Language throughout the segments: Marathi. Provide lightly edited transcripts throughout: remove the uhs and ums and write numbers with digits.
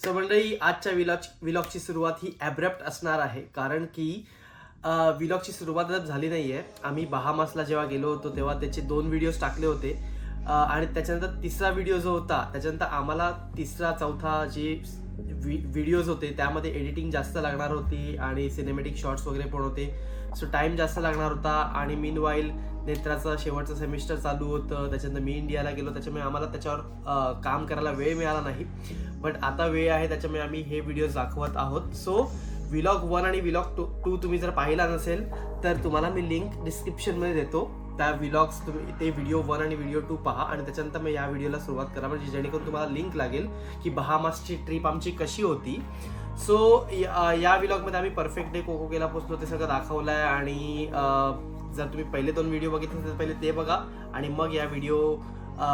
सो मंडळी, आजच्या विलॉगची सुरुवात ही ॲब्रप्ट असणार आहे, कारण की विलॉगची सुरुवातच झाली नाहीये. आम्ही बहामासला जेव्हा गेलो होतो तेव्हा त्याचे 2 व्हिडिओज टाकले होते आणि त्याच्यानंतर तिसरा व्हिडिओ जो होता त्याच्यानंतर आम्हाला तिसरा चौथा जे व्हिडिओज होते त्यामध्ये एडिटिंग जास्त लागणार होती आणि सिनेमॅटिक शॉट्स वगैरे पण होते. सो टाइम जास्त लागणार होता आणि मीनवाईल नेत्राचं शेवटचं सेमिस्टर चालू होतं. त्याच्यानंतर मी इंडियाला गेलो, त्याच्यामुळे आम्हाला त्याच्यावर काम करायला वेळ मिळाला नाही. बट आता वेळ आहे, त्याच्यामुळे आम्ही हे व्हिडिओ दाखवत आहोत. सो व्लॉग 1 आणि व्लॉग 2 तुम्ही जर पाहिला नसेल तर तुम्हाला मी लिंक डिस्क्रिप्शनमध्ये देतो. त्या व्लॉग्स तुम्ही ते व्हिडिओ 1 आणि व्हिडिओ 2 पहा आणि त्याच्यानंतर मग या व्हिडिओला सुरुवात करा, म्हणजे जेणेकरून तुम्हाला लिंक लागेल की बहामासची ट्रिप आमची कशी होती. सो या व्लॉगमध्ये आम्ही परफेक्ट डे कोकोकेला पोहोचलो ते सगळं दाखवलं आहे. आणि जर तुम्ही पहिले 2 व्हिडिओ बघितले तर पहिले ते बघा आणि मग या व्हिडिओ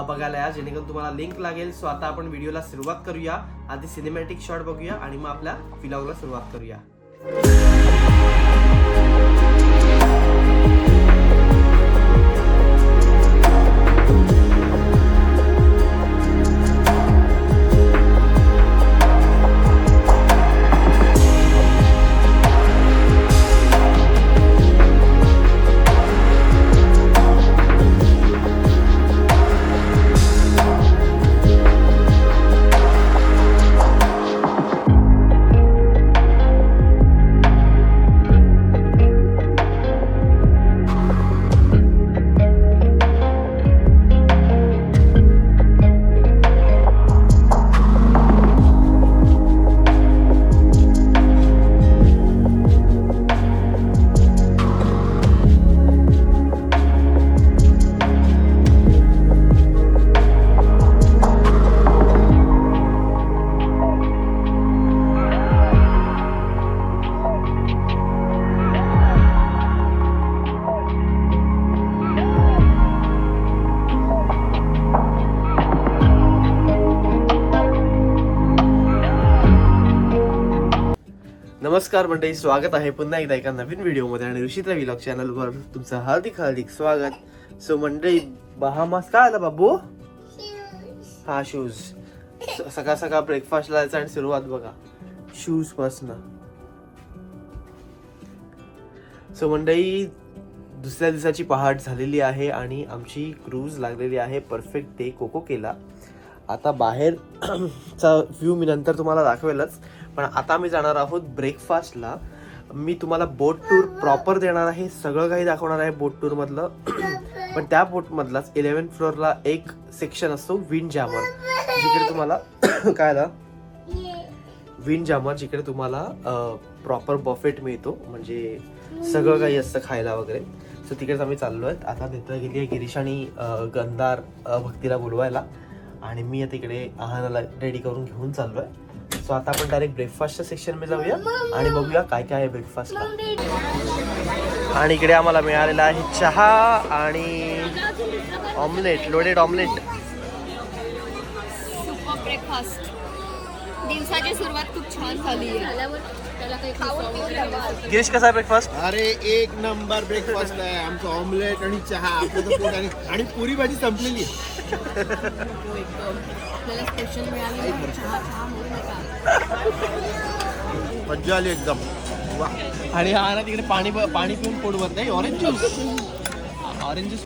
बघायला या, जेणेकरून तुम्हाला लिंक लागेल. सो आता आपण व्हिडिओला सुरुवात करूया. आधी सिनेमॅटिक शॉट बघूया आणि मग आपल्या व्लॉगला सुरुवात करूया. नमस्कार मंडळी, स्वागत आहे पुन्हा एकदा एका नवीन व्हिडिओमध्ये आणि ऋषित्रा व्लॉग चॅनलवर तुमचं हार्दिक स्वागत. सो मंडळी, बहामास काय आला बाबू? हा, शूज. सकाळ सकाळ ब्रेकफास्टला जायचं आणि सुरुवात बघा शूज पासनं. सो मंडळी, दुसऱ्या दिवसाची पहाट झालेली आहे आणि आमची क्रूज लागलेली आहे परफेक्ट डे कोकोकेला. आता बाहेरचा व्ह्यू मी नंतर तुम्हाला दाखवेलच, पण आता आम्ही जाणार आहोत ब्रेकफास्टला. मी तुम्हाला बोट टूर प्रॉपर देणार आहे, सगळं काही दाखवणार आहे बोट टूर मधलं. पण त्या बोट मधलाच 11th फ्लोअरला एक सेक्शन असतो विंड जामर, जिकडे तुम्हाला काय विंड जामर, जिकडे तुम्हाला प्रॉपर बफेट मिळतो, म्हणजे सगळं काही असतं खायला वगैरे. सो तिकडेच आम्ही चाललो आहेत. आता तिथं गेली आहे गिरीश आणि गंधार भक्तीला बोलवायला आणि मी आता इकडे आहानाला रेडी करून घेऊन चाललोय. सो आता आपण डायरेक्ट ब्रेकफास्टच्या सेक्शन मध्ये जाऊया आणि बघूया काय काय आहे ब्रेकफास्टला. आणि इकडे आम्हाला मिळालेला आहे चहा आणि omelette, loaded omelette. Super breakfast. दिवसाची सुरुवात खूप छान झाली आहे. गिरीश, कसा आहे ब्रेकफास्ट? अरे एक नंबर ब्रेकफास्ट आहे आमचं. ऑमलेट आणि चहा, आपलं तर पोट आणि पुरी भाजी संपलेली. मज्जा आली एकदम. आणि हा ना तिकडे पाणी पिऊन पोट भरत नाही. Orange juice, orange juice.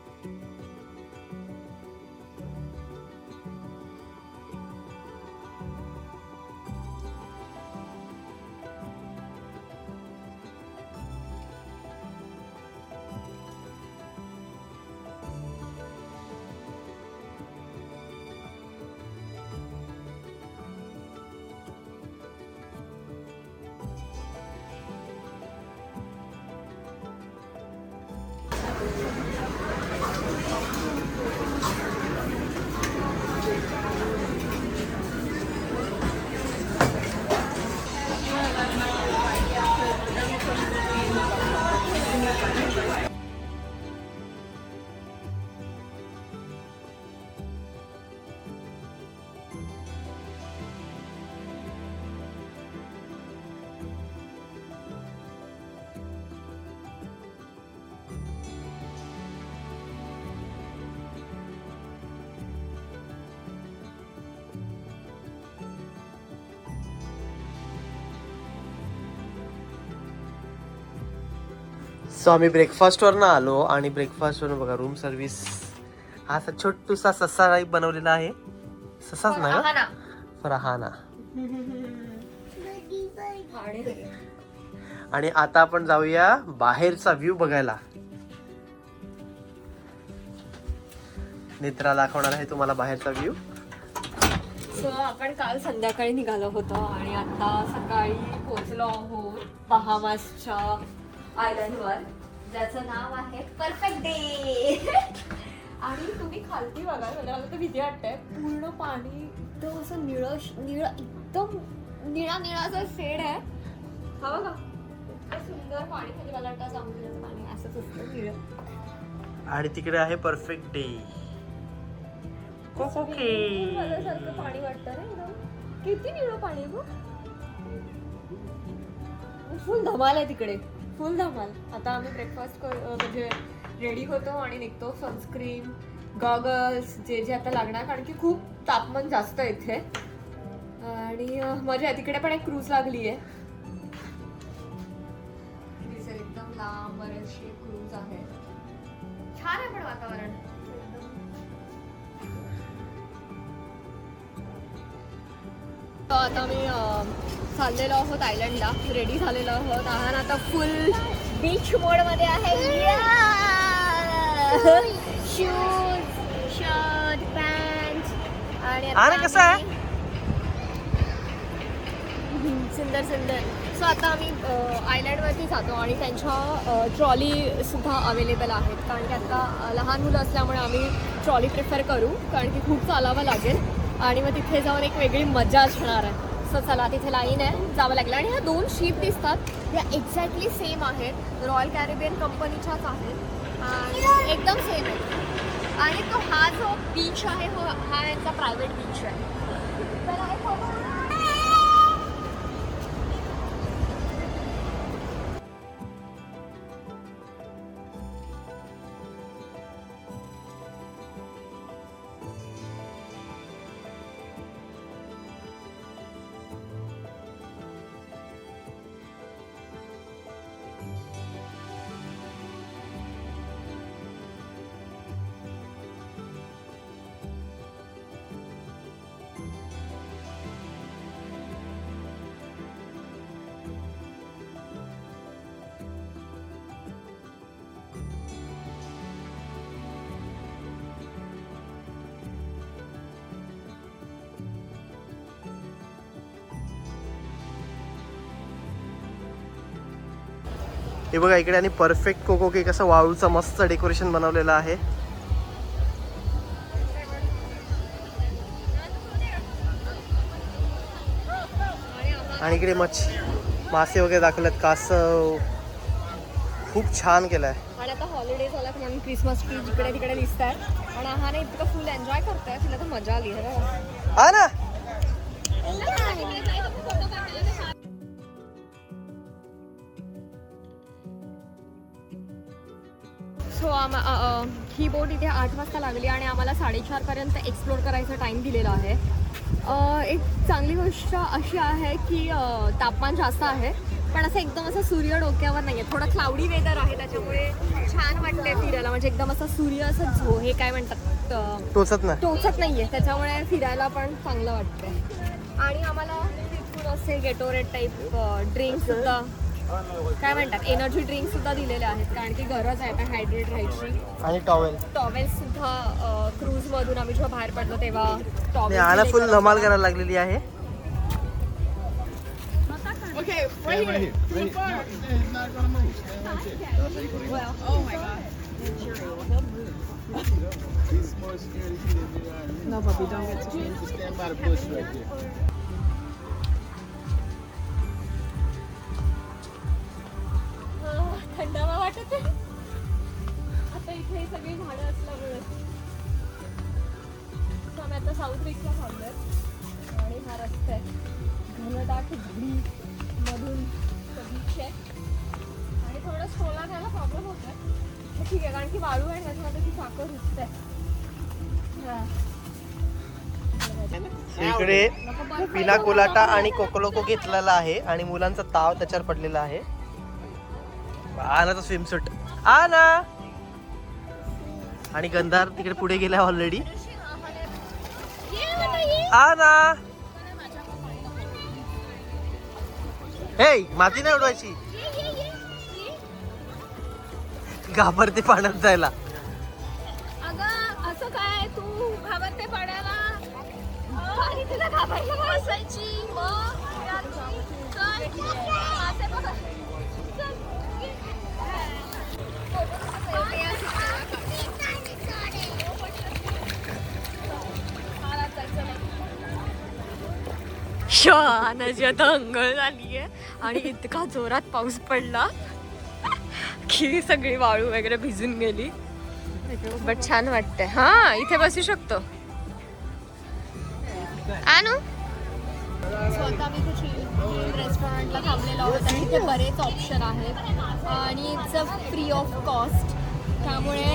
So आम्ही ब्रेकफास्टवरनं आलो आणि ब्रेकफास्टवरून बघा रूम सर्व्हिस हा असा छोटूसा ससा टाईप बनवलेला आहे. ससाच नाही हा ना. फरहाना. आणि आता आपण जाऊया बाहेरचा व्ह्यू बघायला. नेत्रा दाखवणार आहे तुम्हाला बाहेरचा व्ह्यू. सो आपण काल संध्याकाळी निघालो होतो आणि आता सकाळी पोहोचलो आहोत बहामासच्या आयलंडवर, ज्याचं नाव आहे परफेक्ट डे. आणि तुम्ही खालती बघा, मला तर भीती वाटते. पूर्ण पाणी एकदम असं निळं निळं, एकदम निळा निळाचा शेड आहे. हा बघा, इतकं सुंदर पाणी. म्हणजे मला वाटतं समुद्राचं पाणी असंच असतं निळं. आणि तिकडे आहे परफेक्ट डे. सारखं पाणी वाटतं ना एकदम. किती निळं पाणी आहे गं. फुल धमाल आहे तिकडे, फुल धमाल. आता आम्ही ब्रेकफास्ट म्हणजे रेडी होतो आणि निघतो. सनस्क्रीन, गॉगल्स जे जे आता लागणार, कारण की खूप तापमान जास्त आहे इथे. आणि मजा आहे. तिकडे पण एक क्रूज लागली आहे. दिसेल एकदम लांब बरेचसे क्रूज आहे. छान आहे पण वातावरण. आता आम्ही चाललेलो आहोत आयलंडला, रेडी झालेलो आहोत. आहान आता फुल बीच मोड मध्ये आहे. Shoes, shirt, pant. आणि कसं आहे सुंदर सुंदर. सो आता आम्ही आयलंडवरती जातो आणि त्यांच्या ट्रॉली सुद्धा अवेलेबल आहेत, कारण की आता लहान मुलं असल्यामुळे आम्ही ट्रॉली प्रिफर करू, कारण की खूप चालावं लागेल आणि मग तिथे जाऊन एक वेगळी मजा असणार आहे. सो चला, तिथे लाईन आहे, जावं लागलं. आणि ह्या 2 शिप दिसतात, ह्या एक्झॅक्टली सेम आहेत, रॉयल कॅरिबियन कंपनीच्याच आहेत आणि एकदम सेम आहे. आणि तो हा जो बीच आहे हा यांचा प्रायव्हेट बीच आहे. हे बघा इकडे. आणि परफेक्ट कोको केक असं वाळूचं मस्त डेकोरेशन बनवलेलं आहे. आणि इकडे मासे वगैरे दाखवलेत, कासव. खूप छान केलंय. आणि आता हॉलिडेज आला म्हणून क्रिसमस ट्री जिकडे तिकडे दिसतात आणि हा इतकं फुल एन्जॉय करतोय. तिला तर मजा आली आहे हा ना. सो ही बोट इथे 8 वाजता लागली आणि आम्हाला 4:30 पर्यंत एक्सप्लोर करायचा टाइम दिलेला आहे. एक चांगली गोष्ट अशी आहे की तापमान जास्त आहे, पण असं एकदम असं सूर्य डोक्यावर नाही आहे. थोडं क्लाउडी वेदर आहे, त्याच्यामुळे छान वाटतंय फिरायला. म्हणजे एकदम असं सूर्य असं हे काय म्हणतात, टोचत नाही आहे, त्याच्यामुळे फिरायला पण चांगलं वाटतंय. आणि आम्हाला तिथून असे गेटोरेट टाईप ड्रिंक सुद्धा, काय म्हणतात, एनर्जी ड्रिंक सुद्धा दिलेले आहेत, कारण की गरज आहे आता हायड्रेट राहायची. आणि टॉवेल सुद्धा क्रूज मधून आम्ही जेव्हा बाहेर पडलो तेव्हा टॉवेल फुल धमाल करायला लागलेली आहे. Okay, right here. 3, 4. It's not gonna move. Well, oh my God. He's more scared to see the No, puppy, don't get too Just stand by the bush right there. थंडावा वाटत आहे आता इथे सगळी झाडं असल्यामुळे. आम्ही आता साऊथ बीचला थांबलोय आणि हा रस्ता आहे घनदाट झाडी मधून बीच आहे. आणि थोडं स्टोला घ्यायला प्रॉब्लेम होतोय, ठीक आहे, कारण की वाळू आहे त्याच्यामध्ये ती साखर रुजते. इकडे पिना कोलाटा आणि कोकोलोको घेतलेला आहे आणि मुलांचा ताव त्याच्यावर पडलेला आहे. आला तर स्विमसूट. आना. आणि गंधार तिकडे पुढे गेलाय ऑलरेडी. आना. हे माती नाही उडवायची. घाबरते पाण्यात जायला. अगं असं काय तू घाबरते पाण्याला? आणि तुला घाबरलं बसायची शहाणाची आता अंघोळ झालीये आणि इतका जोरात पाऊस पडला की सगळी वाळू वगैरे भिजून गेली. बट छान वाटतंय. हा इथे बसू शकतो. आणू स्वतः मी कुठे रेस्टॉरंटला थांबलेलो आहोत आणि इथे बरेच ऑप्शन आहेत आणि it's a free of cost. त्यामुळे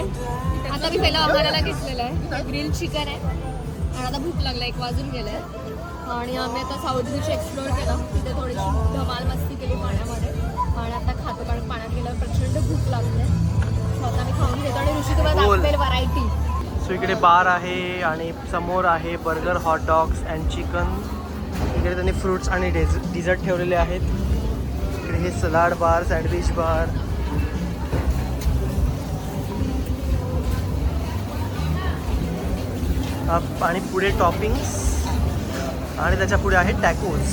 आता मी पहिला आम्हाला घेतलेलं आहे ग्रिल चिकन आहे आणि आता भूक लागला 1 वाजून गेले आणि आम्ही आता साऊथ बीच एक्सप्लोअर केला. तिथे थोडीशी धमाल मस्ती केली पाण्यामध्ये आणि आता खातो कारण पाण्यात गेल्यावर प्रचंड भूक लागते. स्वतः मी खाऊन घेतो आणि ऋषी तुम्हाला दाखवेल व्हरायटी. सो इकडे बार आहे आणि समोर आहे burger, hot dogs and chicken. इकडे त्यांनी फ्रुट्स आणि डिझर्ट ठेवलेले आहेत. इकडे हे सलाड बार, सँडविच बार. आणि पुढे टॉपिंग्स आणि त्याच्या पुढे आहे टॅकोज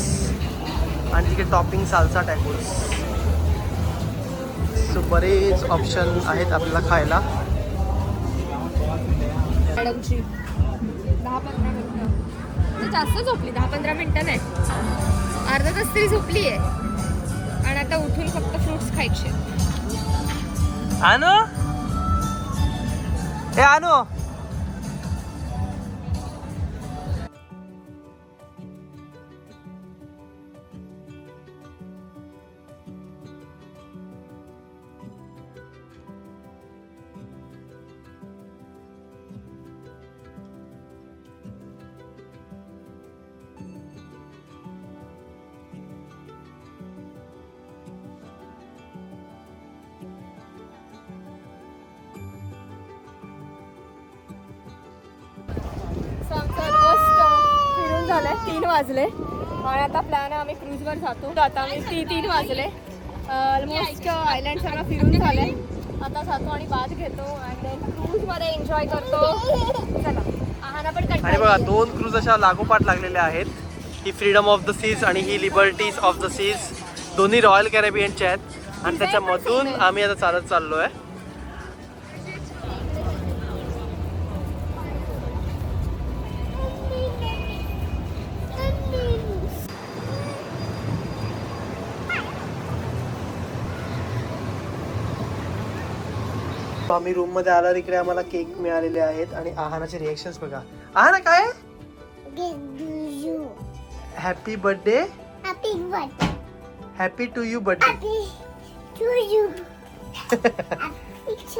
आणि तिकडे टॉपिंग साल्सा टॅकोज. सो बरेच ऑप्शन आहेत आपल्याला खायला. मॅडमची 10-15 मिनिटं जास्त झोपली. 10-15 मिनिटं नाही, अर्धा तास तरी झोपली आहे आणि आता उठून फक्त फ्रुट्स खायचे. आणू हे आणू. फिरून झालंय 3 वाजले आणि आता प्लॅन आहे आम्ही क्रूजवर जातो. आता आम्ही 3 वाजले ऑलमोस्ट आयलँड सगळं फिरून झालंय. आता जातो आणि बाथ घेतो आणि क्रूजमध्ये एन्जॉय करतो. चला आहाना पण कंटाळली. आणि बघा 2 क्रूज अशा लागोपाठ लागलेल्या आहेत. ही फ्रीडम ऑफ द सीज आणि ही लिबर्टीज ऑफ द सीज. दोन्ही रॉयल कॅरेबियनच्या आहेत आणि त्याच्यामधून आम्ही आता चालत चाललोय. आम्ही रूम मध्ये आला. इकडे आम्हाला केक मिळालेले आहेत आणि आहानाचे रिएक्शन्स बघा. आहाना काय? Happy birthday. Happy to you birthday.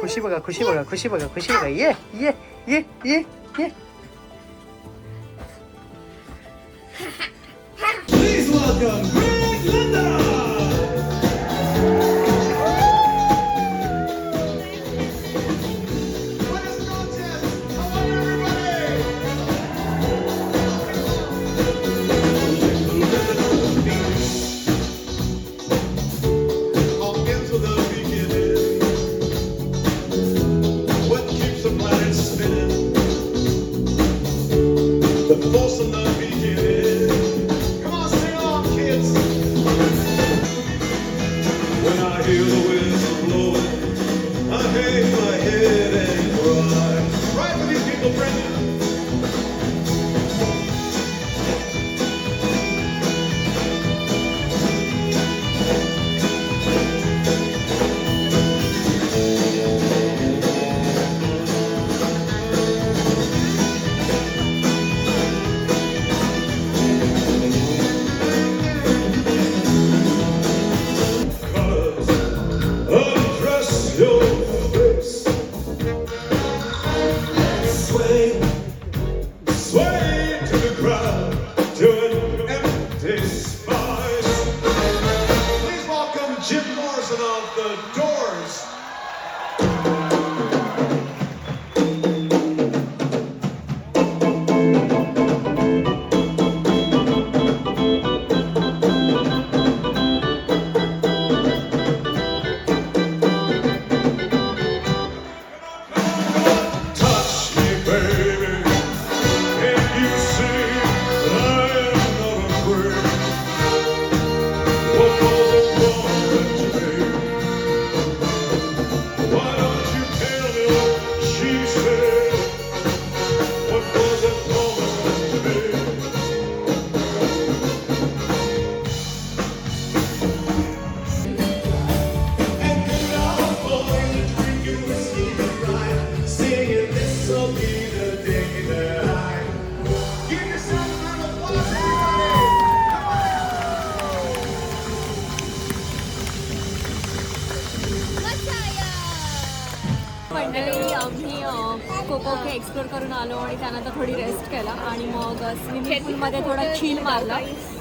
खुशी बघा, खुशी बघा, खुशी बघा, खुशी बघा. ये ये ये ये ये. Please welcome Greg Linda. मंडळी आम्ही कोकोके एक्सप्लोर करून आलो आणि त्यानंतर थोडी रेस्ट केला आणि मग स्विमिंग पूलमध्ये थोडा चिल मारला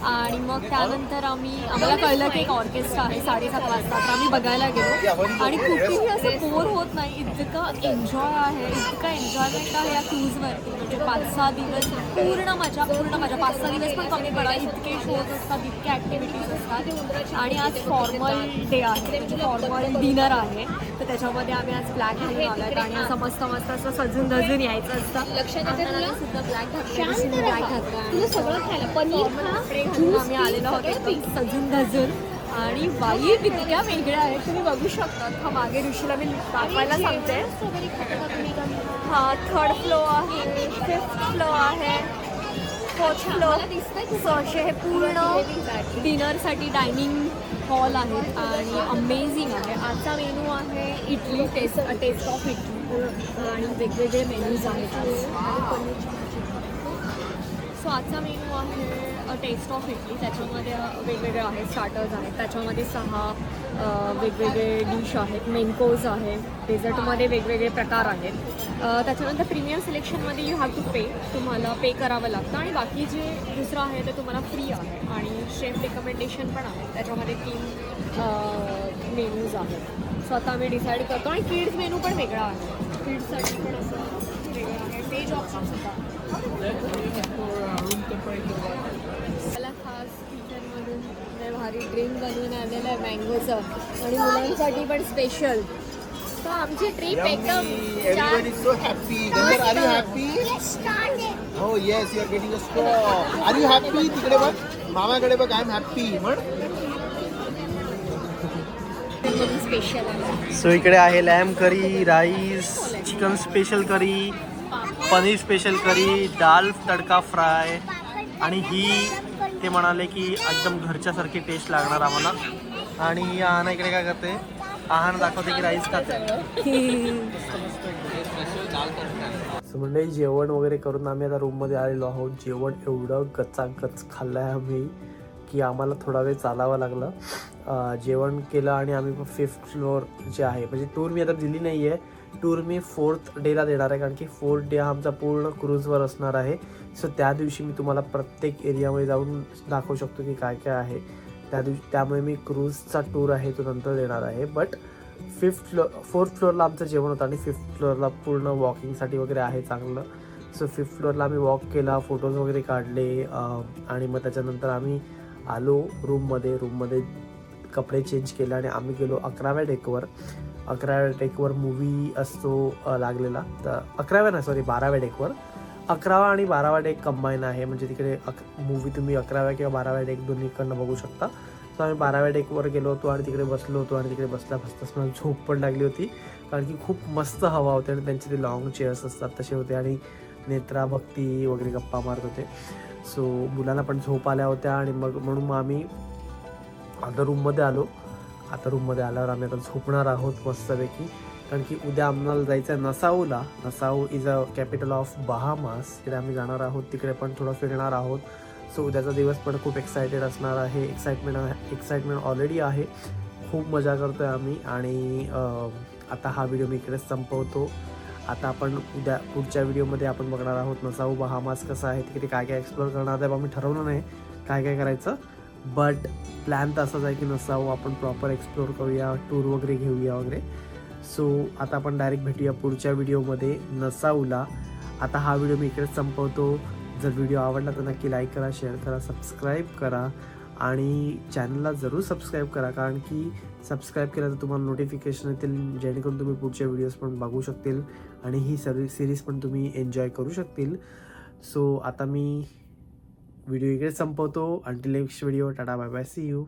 आणि मग त्यानंतर आम्हाला कळलं की एक ऑर्केस्ट्रा आहे 7:30 वाजता तर आम्ही बघायला गेलो आणि कुठेही असं बोर होत नाही. इतकं एन्जॉय आहे, इतकं एन्जॉयमेंट आहे या क्रूजवरती. म्हणजे 5-6 दिवस पूर्ण मजा 5-6 दिवस पण कमी पडा. इतके शोज असतात, इतके ॲक्टिव्हिटीज असतात आणि आज फॉर्मल डे आहे, म्हणजे फॉर्मल डिनर आहे. तर त्याच्यामध्ये आम्ही आज ब्लॅक घालून आलो आणि असं मस्त असं सजून धजून यायचं असतं. लक्षात सुद्धा ब्लॅक घातलं, ब्लॅक घातलं सगळं खायला पनीर आम्ही आलेलो होतो सजून धजून आणि बाई इतक्या वेगळ्या आहेत तुम्ही बघू शकता. हा मागे ऋषीला मी दाखवायला सांगते. हा 3rd फ्लोअर आहे, 5th फ्लोअर आहे, 4th फ्लोअर. सो असे हे पूर्ण डिनरसाठी डायनिंग हॉल आहेत आणि अमेझिंग आहे. आजचा मेनू आहे इडली, टेस्ट ऑफ इडली आणि वेगवेगळे मेनूज आहेत. सो आजचा मेनू आहे टेस्ट ऑफ इडली. त्याच्यामध्ये वेगवेगळे आहेत, स्टार्टर्स आहेत, त्याच्यामध्ये 6 वेगवेगळे डिश आहेत, मेन कोर्स आहे, डेझर्टमध्ये वेगवेगळे प्रकार आहेत. त्याच्यानंतर प्रीमियम सिलेक्शनमध्ये यू हॅव टू पे, तुम्हाला पे करावं लागतं आणि बाकी जे दुसरं आहे ते तुम्हाला फ्री आहे आणि शेफ रिकमेंडेशन पण आहे. त्याच्यामध्ये 3 मेनूज आहेत. सो आता आम्ही डिसाईड करतो आणि किड्स मेनू पण वेगळा आहे, किड्ससाठी पण असं वेगळं आहे. वेज ऑप्शन सुद्धा मला खास किचनमधून भारी ड्रिंक बनवून आलेलं आहे मँगोचं आणि मुलांसाठी पण स्पेशल. तर आमची ट्रिप एकदम Everybody is so happy. Gandhar, are you happy? Oh yes, you are getting a straw. Are you happy? तिकडे बघ, मामाकडे बघ. I am happy. म्हण. स्पेशल आहे. सो इकडे आहे लॅम करी, राईस, चिकन स्पेशल करी, पनीर स्पेशल करी, दाल तडका फ्राय आणि ही ते म्हणाले की एकदम घरच्यासारखी टेस्ट लागणार आम्हाला. आणि आहाना इकडे काय करते, आहाना दाखवते की राईस खाते. म्हणजे जेवण वगैरे करून आम्ही आता रूममध्ये आलेलो आहोत. जेवण एवढं गचागच खाल्लं आहे आम्ही की आम्हाला थोडा वेळ चालावं लागलं. जेवण केलं आणि आम्ही 5th फ्लोअर जे आहे, म्हणजे टूर मी आता दिली नाही आहे, टूर मी 4th डेला देणार आहे कारण की 4th डे हा आमचा पूर्ण क्रूजवर असणार आहे. सो त्या दिवशी मी तुम्हाला प्रत्येक एरियामध्ये जाऊन दाखवू शकतो की काय काय आहे त्या दिवशी. त्यामुळे मी क्रूजचा टूर आहे तो नंतर देणार आहे. बट 4th फ्लोअरला आमचं जेवण होतं आणि 5th फ्लोअरला पूर्ण वॉकिंगसाठी वगैरे आहे चांगलं. सो 5th फ्लोअरला आम्ही वॉक केला, फोटोज वगैरे काढले आणि मग त्याच्यानंतर आम्ही आलो रूममध्ये कपडे चेंज केले आणि आम्ही गेलो 11व्या डेकवर. 11व्या डेकवर मूवी असतो लागलेला. तर 12व्या डेकवर. 11वा आणि 12वा डेक कंबाईन आहे, म्हणजे तिकडे मूवी तुम्ही 11व्या किंवा 12व्या डेक दोन्हीकडनं बघू शकता. सो आम्ही 12व्या डेकवर गेलो होतो आणि तिकडे बसलो होतो आणि तिकडे बसल्यापासूनच मला झोप पण लागली होती कारण की खूप मस्त हवा होती आणि त्यांचे ते लॉंग चेअर्स असतात तसे होते आणि नेत्रा भक्ती वगैरे गप्पा मारत होते. सो मुलांना पण झोप आल्या होत्या आणि म्हणून आम्ही आता रूममध्ये आलो. आता रूममध्ये आल्यावर आम्ही आता झोपणार आहोत मस्तपैकी कारण की उद्या आम्हाला जायचं आहे नसाऊला. Nassau is a capital of Bahamas. तिकडे आम्ही जाणार आहोत, तिकडे पण थोडं फिरणार आहोत. सो उद्याचा दिवस पण खूप एक्सायटेड असणार आहे. एक्साइटमेंट ऑलरेडी आहे. खूप मजा करतो आहे आम्ही आणि आता हा व्हिडिओ मी इकडेच संपवतो. आता आपण पुढच्या व्हिडिओमध्ये आपण बघणार आहोत नसाऊ बहामास कसं आहे, तिकडे काय काय एक्सप्लोअर करणार आहे. आम्ही ठरवलं नाही काय काय करायचं, बट प्लॅन तर असाच आहे की नसाऊ आपण प्रॉपर एक्सप्लोअर करूया, टूर वगैरे घेऊया वगैरे. सो आता आपण डायरेक्ट भेटूया पुढच्या व्हिडिओमध्ये नसाऊला. आता हा व्हिडिओ मी इकडेच संपवतो. जर व्हिडिओ आवडला तर नक्की लाईक करा, शेअर करा, सबस्क्राईब करा आणि चॅनलला जरूर सबस्क्राईब करा कारण की सबस्क्राईब केलं तर तुम्हाला नोटिफिकेशन येतील जेणेकरून तुम्ही पुढचे व्हिडिओज पण बघू शकतील आणि ही सिरीज पण तुम्ही एन्जॉय करू शकतील. सो आता मी व्हिडिओ इकडे संपवतो. Until next video, tata bye bye, see you.